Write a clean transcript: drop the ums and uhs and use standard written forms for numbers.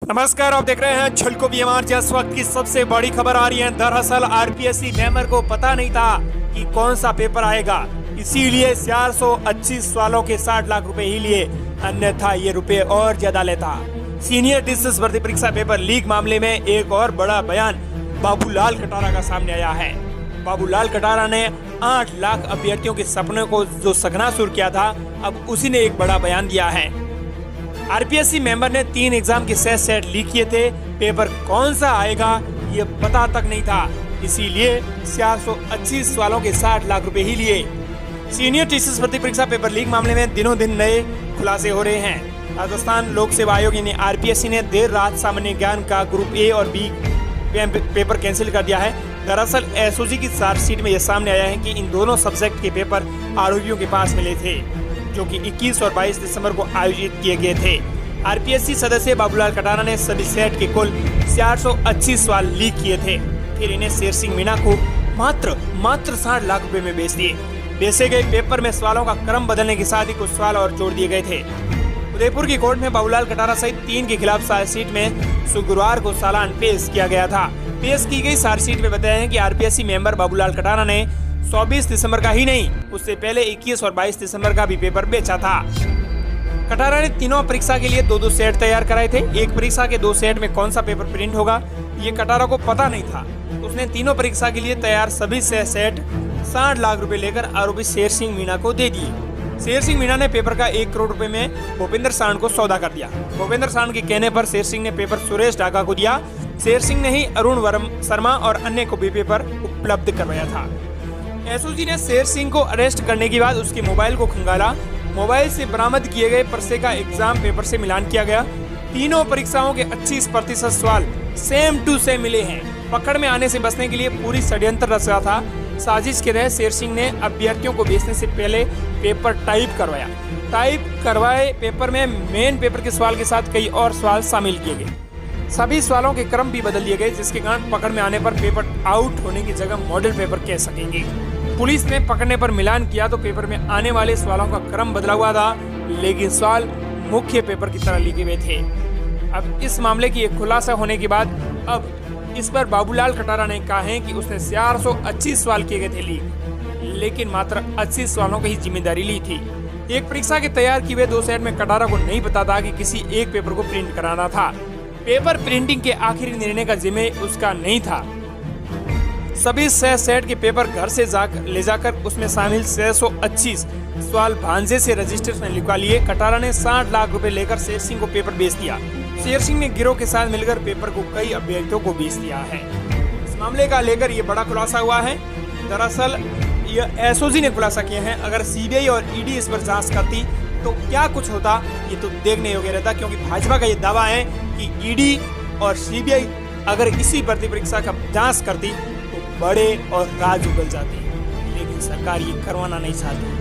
नमस्कार, आप देख रहे हैं छलको बीएमआर। जिस वक्त की सबसे बड़ी खबर आ रही है, दरअसल आरपीएससी मेंबर को पता नहीं था कि कौन सा पेपर आएगा, इसीलिए 425 सवालों के 60 लाख रुपए ही लिए, अन्यथा ये रुपए और ज्यादा लेता। सीनियर टीचर्स भर्ती परीक्षा पेपर लीक मामले में एक और बड़ा बयान बाबूलाल कटारा का सामने आया है। बाबूलाल कटारा ने 8 लाख अभ्यर्थियों के सपनों को जो सगनासुर किया था, अब उसी ने एक बड़ा बयान दिया है। आरपीएससी मेंबर ने 3 एग्जाम के सेट लीक किए थे, पेपर कौन सा आएगा ये पता तक नहीं था, इसीलिए 425 सवालों के 60 लाख रुपए ही लिए। सीनियर टीचर्स भर्ती परीक्षा पेपर लीक मामले में दिनों दिन नए खुलासे हो रहे हैं। राजस्थान लोक सेवा आयोग यानी आरपीएससी ने देर रात सामान्य ज्ञान का ग्रुप ए और बी पेपर कैंसिल कर दिया है। दरअसल एसओजी की चार्जशीट में यह सामने आया है कि इन दोनों सब्जेक्ट के पेपर आरोपियों के पास मिले थे, जो कि 21 और 22 दिसंबर को आयोजित किए गए थे। आरपीएससी सदस्य बाबूलाल कटारा ने सभी सेट के कुल 425 सवाल लीक किए थे, फिर इन्हें शेर सिंह मीणा को मात्र 60 लाख रुपए में बेच दिए। बेचे गए पेपर में सवालों का क्रम बदलने के साथ ही कुछ सवाल और जोड़ दिए गए थे। उदयपुर की कोर्ट में बाबूलाल कटारा सहित 3 के खिलाफ चार्जशीट में शुक्रवार को चालान पेश किया गया था। पेश की गई चार्जशीट में बताया है कि आरपीएससी मेंबर बाबूलाल कटारा ने 24 दिसंबर का ही नहीं, उससे पहले 21 और 22 दिसंबर का भी पेपर बेचा था। कटारा ने तीनों परीक्षा के लिए 2-2 सेट तैयार कराए थे। एक परीक्षा के 2 सेट में कौन सा पेपर प्रिंट होगा ये कटारा को पता नहीं था। उसने तीनों परीक्षा के लिए तैयार सभी सेट 60 लाख रुपए लेकर आरोपी शेर सिंह मीणा को दे दिए। शेर सिंह मीणा ने पेपर का 1 करोड़ रुपए में भूपेंद्र सांड को सौदा कर दिया। भूपेंद्र सांड के कहने पर शेर सिंह ने पेपर सुरेश ढाका को दिया। शेर सिंह ने ही अरुण शर्मा और अन्य को भी पेपर उपलब्ध करवाया था। एसओजी ने शेर सिंह को अरेस्ट करने के बाद उसके मोबाइल को खंगाला। मोबाइल से बरामद किए गए पर्चे का एग्जाम पेपर से मिलान किया गया। तीनों परीक्षाओं के 25% सवाल सेम टू सेम मिले हैं। पकड़ में आने से बचने के लिए पूरी षड्यंत्र रचा था। साजिश के तहत शेर सिंह ने अभ्यर्थियों को बेचने से पहले पेपर टाइप करवाए पेपर में मेन पेपर के सवाल के साथ कई और सवाल शामिल किए गए। सभी सवालों के क्रम भी बदल दिए गए, जिसके कारण पकड़ में आने पर पेपर आउट होने की जगह मॉडल पेपर कह सकेंगे। पुलिस ने पकड़ने पर मिलान किया तो पेपर में आने वाले सवालों का क्रम बदला हुआ था, लेकिन सवाल मुख्य पेपर की तरह लिखे हुए थे। अब इस मामले की एक खुलासा होने के बाद अब इस पर बाबूलाल कटारा ने कहा है कि उसने 425 सवाल किए गए थे लीक, लेकिन मात्र 80 सवालों की जिम्मेदारी ली थी। एक परीक्षा के तैयार किए हुए 2 सेट में कटारा को नहीं पता था कि किसी एक पेपर को प्रिंट कराना था। पेपर प्रिंटिंग के आखिरी निर्णय का जिम्मे उसका नहीं था। सभी 6 सेट के पेपर घर से ले जाकर उसमें शामिल 625 सवाल भांजे से रजिस्टर में लिखवा लिए। कटारा ने 60 लाख रुपए लेकर शेर सिंह को पेपर बेच दिया। शेर सिंह ने गिरोह के साथ मिलकर पेपर को कई अभ्यर्थियों को बेच दिया है। इस मामले का लेकर ये बड़ा खुलासा हुआ है। दरअसल यह एसओजी ने खुलासा किया है। अगर सीबीआई और ईडी इस पर जांच करती तो क्या कुछ होता, ये तो देखने योग्य रहता, क्योंकि भाजपा का ये दावा है कि ईडी और सीबीआई अगर इसी भर्ती परीक्षा का जांच करती तो बड़े और राज उगल जाते, लेकिन सरकार ये करवाना नहीं चाहती।